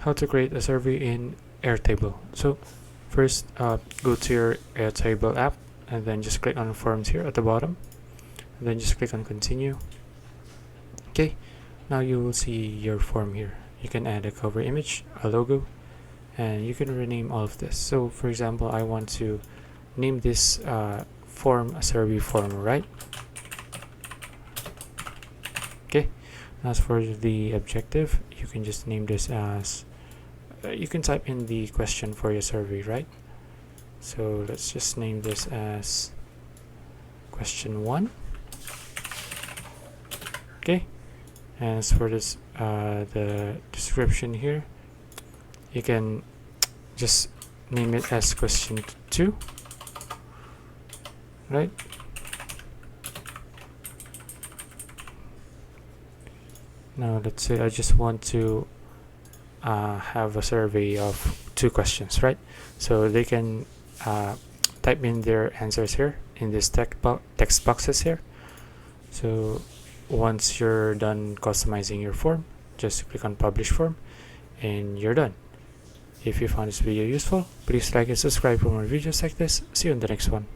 How to create a survey in Airtable. So first, go to your Airtable app and then just click on forms here at the bottom, and then just click on continue. Okay, now you will see your form here. You can add a cover image, a logo, and you can rename all of this. So for example, I want to name this form a survey form, right? Okay, as for the objective, you can just name this as you can type in the question for your survey, right? So let's just name this as question 1. Okay, and as for this the description here, you can just name it as question 2, right? Now let's say I just want to have a survey of 2 questions, right? So they can type in their answers here in this text boxes here. So once you're done customizing your form, just click on publish form and you're done. If you found this video useful, please like and subscribe for more videos like this. See you in the next one.